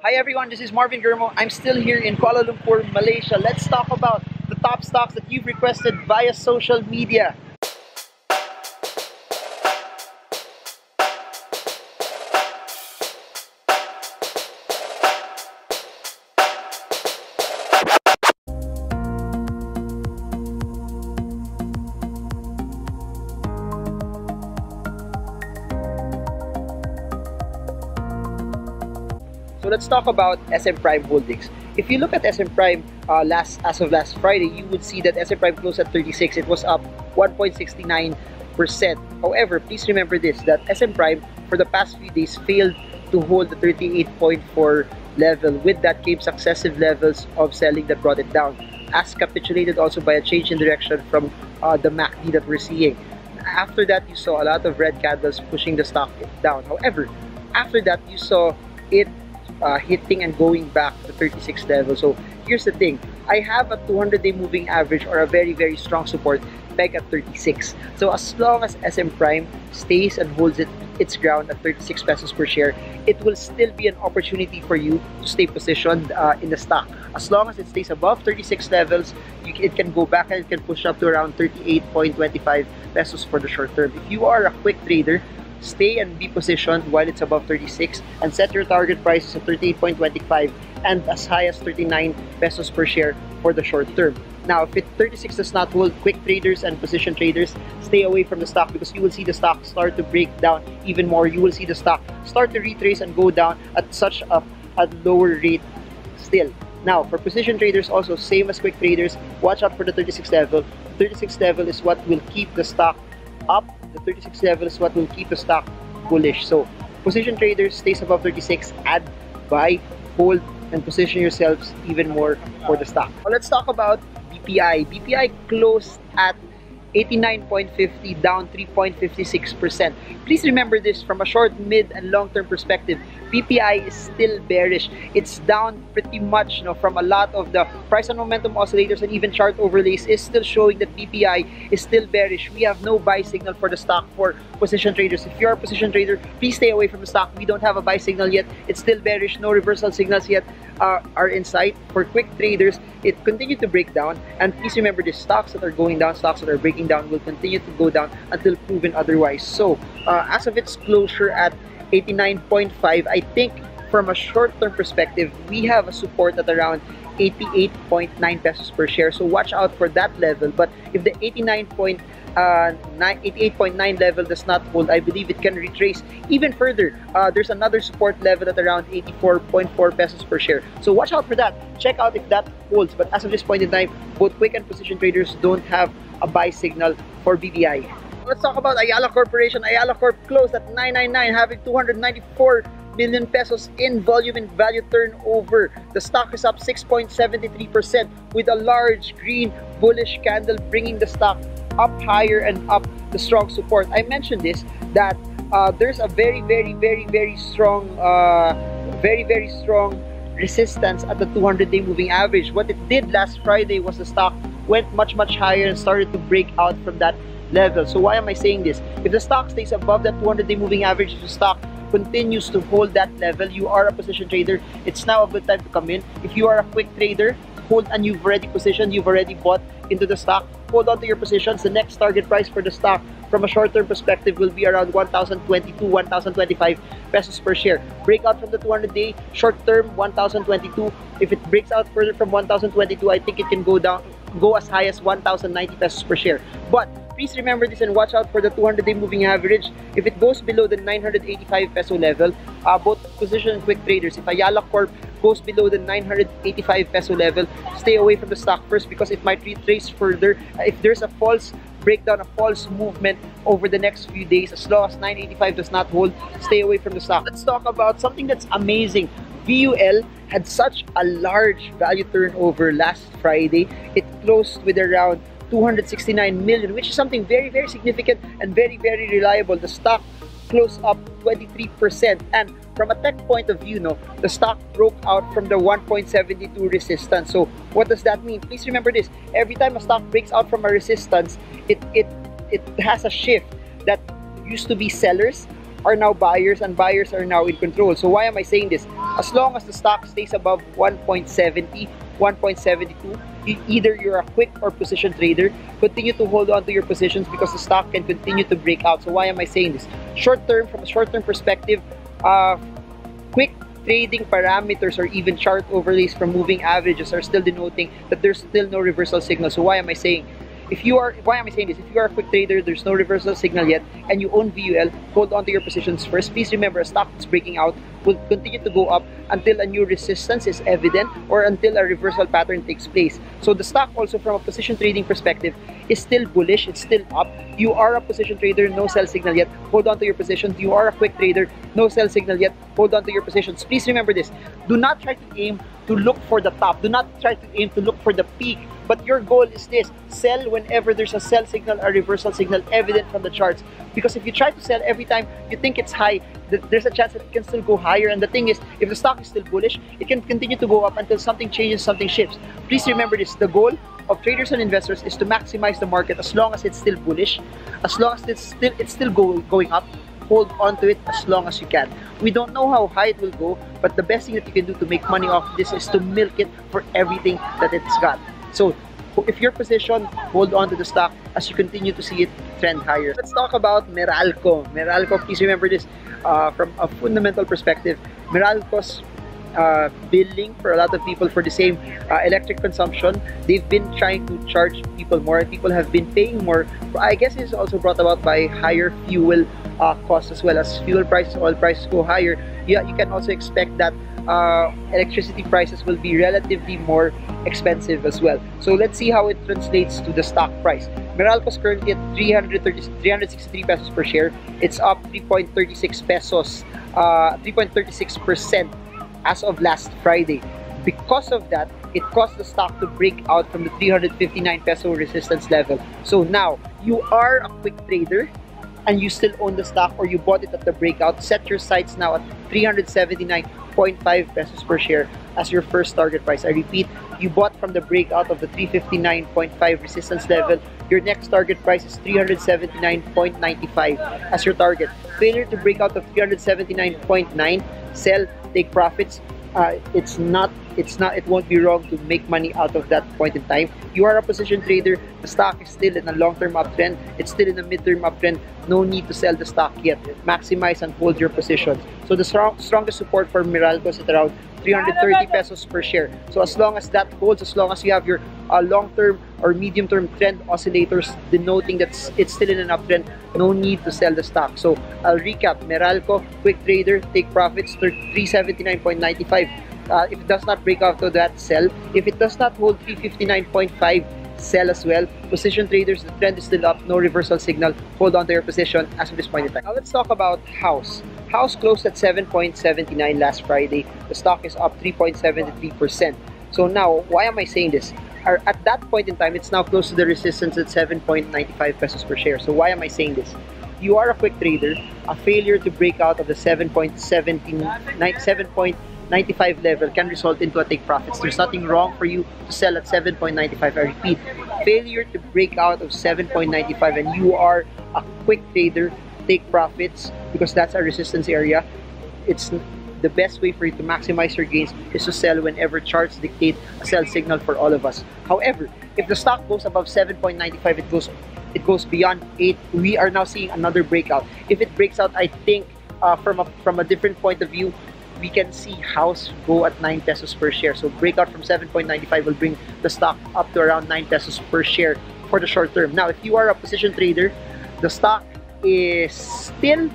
Hi everyone, this is Marvin Germo. I'm still here in Kuala Lumpur, Malaysia. Let's talk about the top stocks that you've requested via social media. So let's talk about SM Prime Holdings. If you look at SM Prime as of last Friday, you would see that SM Prime closed at 36. It was up 1.69%. However, please remember this, that SM Prime for the past few days failed to hold the 38.4 level. With that came successive levels of selling that brought it down, as capitulated also by a change in direction from the MACD that we're seeing. After that, you saw a lot of red candles pushing the stock down. However, after that, you saw it hitting and going back to 36 level. So here's the thing, I have a 200-day moving average or a very strong support peg at 36. So as long as SM Prime stays and holds its ground at 36 pesos per share, it will still be an opportunity for you to stay positioned in the stock. As long as it stays above 36 levels, it can go back and it can push up to around 38.25 pesos for the short term. If you are a quick trader, stay and be positioned while it's above 36 and set your target prices at 38.25 and as high as 39 pesos per share for the short term. Now, if 36 does not hold, quick traders and position traders, stay away from the stock because you will see the stock start to break down even more. You will see the stock start to retrace and go down at such a lower rate still. Now, for position traders also, same as quick traders, watch out for the 36 level. 36 level is what will keep the stock up. The 36 level is what will keep the stock bullish. So position traders, stays above 36, add, buy, hold, and position yourselves even more for the stock. Now let's talk about BPI. BPI closed at 89.50, down 3.56%. Please remember this, from a short, mid, and long-term perspective, BPI is still bearish. It's down pretty much, from a lot of the price and momentum oscillators and even chart overlays is still showing that BPI is still bearish. We have no buy signal for the stock for position traders. If you're a position trader, please stay away from the stock. We don't have a buy signal yet. It's still bearish. No reversal signals yet are in sight. For quick traders, it continued to break down. And please remember this, stocks that are going down, stocks that are breaking down will continue to go down until proven otherwise. So as of its closure at 89.5, I think from a short-term perspective, we have a support at around 88.9 pesos per share. So watch out for that level. But if the 88.9 level does not hold, I believe it can retrace even further. There's another support level at around 84.4 pesos per share. So watch out for that. Check out if that holds. But as of this point in time, both quick and position traders don't have a buy signal for BPI. Let's talk about Ayala Corporation. Ayala Corp closed at 999, having 294 million pesos in volume and value turnover. The stock is up 6.73% with a large green bullish candle, bringing the stock up higher and up the strong support. I mentioned this, that there's a very strong resistance at the 200-day moving average. What it did last Friday was the stock went much higher and started to break out from that level. So why am I saying this? If the stock stays above that 200-day moving average, if the stock continues to hold that level, you are a position trader, it's now a good time to come in. If you are a quick trader, hold and you've already positioned, you've already bought into the stock, hold on to your positions. The next target price for the stock from a short-term perspective will be around 1,022, 1,025 pesos per share. Breakout from the 200-day, short-term 1,022. If it breaks out further from 1,022, I think it can go as high as 1,090 pesos per share. But please remember this and watch out for the 200-day moving average. If it goes below the 985 peso level, both position and quick traders, if Ayala Corp goes below the 985 peso level, stay away from the stock first because it might retrace further. If there's a false breakdown, a false movement over the next few days, as long as 985 does not hold, stay away from the stock. Let's talk about something that's amazing. VUL had such a large value turnover last Friday. It closed with around 269 million, which is something very significant and very reliable. The stock closed up 23%, and from a tech point of view, the stock broke out from the 1.72 resistance. So what does that mean? Please remember this, every time a stock breaks out from a resistance, it has a shift that used to be sellers are now buyers, and buyers are now in control. So why am I saying this? As long as the stock stays above 1.70, 1.72, either you're a quick or position trader, continue to hold on to your positions because the stock can continue to break out. So why am I saying this? Short term, from a short term perspective, quick trading parameters or even chart overlays from moving averages are still denoting that there's still no reversal signal. So why am I saying why am I saying this? If you are a quick trader, there's no reversal signal yet, and you own VUL, hold on to your positions first. Please remember, a stock that's breaking out will continue to go up until a new resistance is evident or until a reversal pattern takes place. So the stock also, from a position trading perspective, is still bullish. It's still up. You are a position trader, no sell signal yet, hold on to your positions. You are a quick trader, no sell signal yet, hold on to your positions. Please remember this. Do not try to aim to look for the top. Do not try to aim to look for the peak. But your goal is this: sell whenever there's a sell signal or reversal signal evident from the charts. Because if you try to sell every time you think it's high, there's a chance that it can still go higher. And the thing is, if the stock is still bullish, it can continue to go up until something changes, something shifts. Please remember this: the goal of traders and investors is to maximize the market as long as it's still bullish, as long as it's still going up. Hold on to it as long as you can. We don't know how high it will go, but the best thing that you can do to make money off this is to milk it for everything that it's got. So if you're positioned, hold on to the stock as you continue to see it trend higher. Let's talk about Meralco. Meralco, please remember this, from a fundamental perspective, Meralco's billing for a lot of people for the same electric consumption. They've been trying to charge people more. People have been paying more. I guess it's also brought about by higher fuel costs, as well as fuel prices, oil prices go higher. Yeah, you can also expect that electricity prices will be relatively more expensive as well. So let's see how it translates to the stock price. Meralco is currently at 363 pesos per share. It's up 3.36 pesos, 3.36% as of last Friday. Because of that, it caused the stock to break out from the 359 peso resistance level. So now, you are a quick trader and you still own the stock, or you bought it at the breakout. Set your sights now at 379.5 pesos per share as your first target price. I repeat, you bought from the breakout of the 359.5 resistance level. Your next target price is 379.95 as your target. Failure to break out of 379.9, sell, take profits. It won't be wrong to make money out of that point in time. You are a position trader. The stock is still in a long-term uptrend. It's still in a mid-term uptrend. No need to sell the stock yet. Maximize and hold your positions. So the strongest support for Meralco is at around 330 pesos per share. So as long as that holds, as long as you have your long-term or medium-term trend oscillators denoting that it's still in an uptrend, no need to sell the stock. So I'll recap: Meralco, quick trader, take profits, 379.95. If it does not break out to that, sell. If it does not hold 359.5, sell as well. Position traders, the trend is still up, no reversal signal. Hold on to your position as of this point in time. Now let's talk about House. House closed at 7.79 last Friday. The stock is up 3.73%. So now, why am I saying this? At that point in time, it's now close to the resistance at 7.95 pesos per share. So why am I saying this? You are a quick trader. A failure to break out of the 7.95 level can result into a take profits. There's nothing wrong for you to sell at 7.95. I repeat, failure to break out of 7.95 and you are a quick trader, take profits because that's a resistance area. It's the best way for you to maximize your gains is to sell whenever charts dictate a sell signal for all of us. However, if the stock goes above 7.95, it goes beyond 8. We are now seeing another breakout. If it breaks out, I think from a different point of view, we can see House go at 9 pesos per share. So breakout from 7.95 will bring the stock up to around 9 pesos per share for the short term. Now, if you are a position trader, the stock is still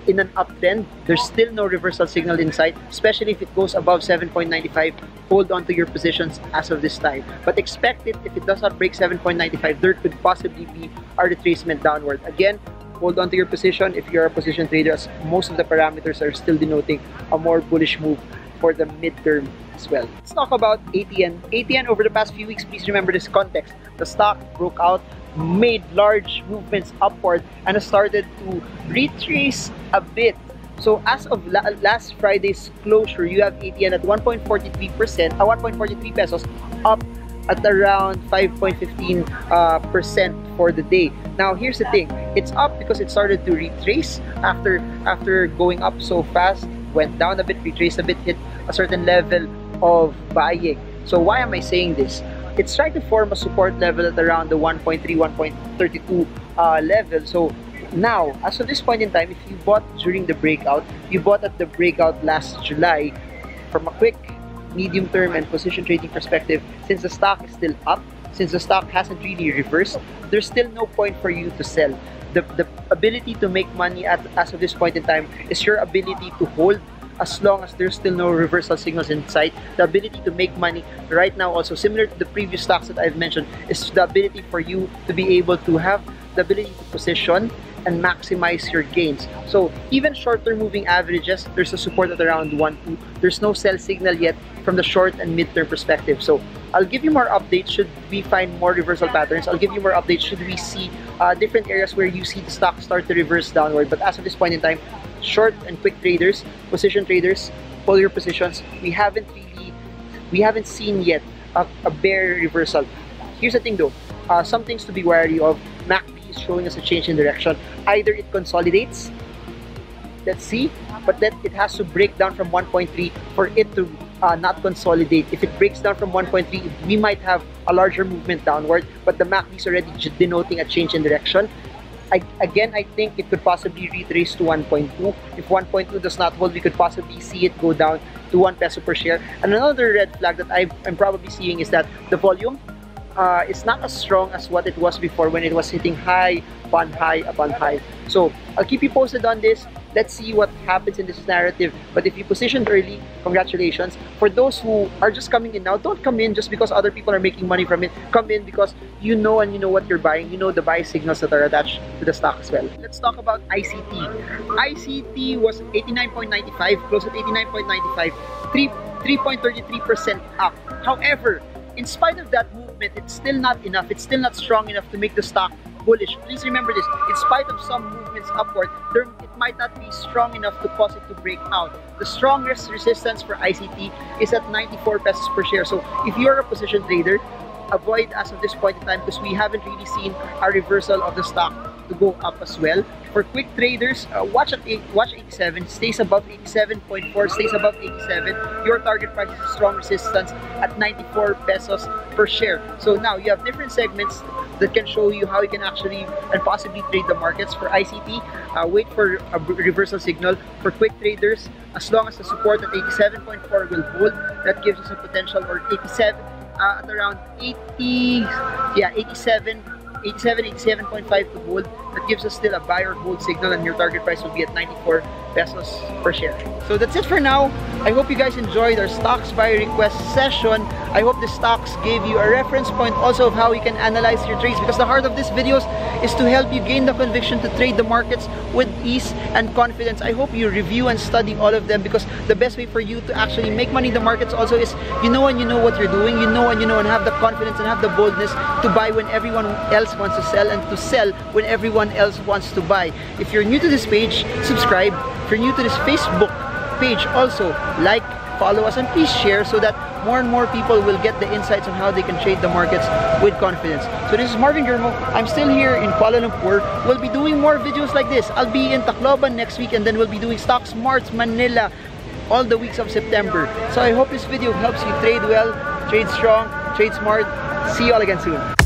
in an uptrend. There's still no reversal signal in sight, especially if it goes above 7.95. Hold on to your positions as of this time. But expect it, if it does not break 7.95, there could possibly be a retracement downward. Again, hold on to your position if you're a position trader, as most of the parameters are still denoting a more bullish move for the midterm as well. Let's talk about ATN. ATN over the past few weeks, please remember this context. The stock broke out, made large movements upward, and has started to retrace a bit. So as of last Friday's closure, you have ATN at 1.43 pesos, up at around 5.15% for the day. Now, here's the thing. It's up because it started to retrace after going up so fast, went down a bit, retraced a bit, hit a certain level of buying. So why am I saying this? It's trying to form a support level at around the 1.3, 1.32 level. So now, as of this point in time, if you bought during the breakout, you bought at the breakout last July, from a quick, medium term and position trading perspective, since the stock is still up, since the stock hasn't really reversed, there's still no point for you to sell. The ability to make money as of this point in time is your ability to hold as long as there's still no reversal signals in sight. The ability to make money right now, also similar to the previous stocks that I've mentioned, is the ability for you to be able to have the ability to position and maximize your gains. So even shorter moving averages, there's a support at around 1.2. There's no sell signal yet from the short and mid-term perspective. So I'll give you more updates should we find more reversal patterns. I'll give you more updates should we see different areas where you see the stock start to reverse downward. But as of this point in time, short and quick traders, position traders, hold your positions. We haven't seen yet a bear reversal. Here's the thing though, some things to be wary of. MACD is showing us a change in direction. Either it consolidates, let's see, but then it has to break down from 1.3 for it to not consolidate. If it breaks down from 1.3, we might have a larger movement downward, but the MACD is already denoting a change in direction. I think it could possibly retrace to 1.2. If 1.2 does not hold, we could possibly see it go down to 1 peso per share. And another red flag that I'm probably seeing is that the volume is not as strong as what it was before when it was hitting high upon high upon high. So I'll keep you posted on this. Let's see what happens in this narrative. But if you positioned early, congratulations. For those who are just coming in now, don't come in just because other people are making money from it. Come in because you know what you're buying. You know the buy signals that are attached to the stock as well. Let's talk about ICT. ICT was 89.95, close at 89.95, 3.33% up. However, in spite of that movement, it's still not enough. It's still not strong enough to make the stock bullish. Please remember this. In spite of some movements upward, it might not be strong enough to cause it to break out. The strongest resistance for ICT is at 94 pesos per share. So if you're a position trader, avoid as of this point in time because we haven't really seen a reversal of the stock to go up as well. For quick traders, watch 87, stays above 87.4, stays above 87. Your target price is a strong resistance at 94 pesos per share. So now you have different segments that can show you how you can actually and possibly trade the markets. For ICT, wait for a reversal signal. For quick traders, as long as the support at 87.4 will hold, that gives us a potential, or 87 at around 87.5 to hold. That gives us still a buy or hold signal, and your target price will be at 94 pesos per share. So that's it for now. I hope you guys enjoyed our stocks buy request session. I hope the stocks gave you a reference point also of how you can analyze your trades, because the heart of this videos is to help you gain the conviction to trade the markets with ease and confidence. I hope you review and study all of them, because the best way for you to actually make money in the markets also is you know what you're doing, and have the confidence and have the boldness to buy when everyone else wants to sell, and to sell when everyone else wants to buy. If you're new to this page, subscribe. If you're new to this Facebook page, also like, follow us, and please share so that more and more people will get the insights on how they can trade the markets with confidence. So this is Marvin Germo. I'm still here in Kuala Lumpur. We'll be doing more videos like this. I'll be in Tacloban next week, and then we'll be doing Stock Smarts Manila all the weeks of September. So I hope this video helps you trade well, trade strong, trade smart. See you all again soon.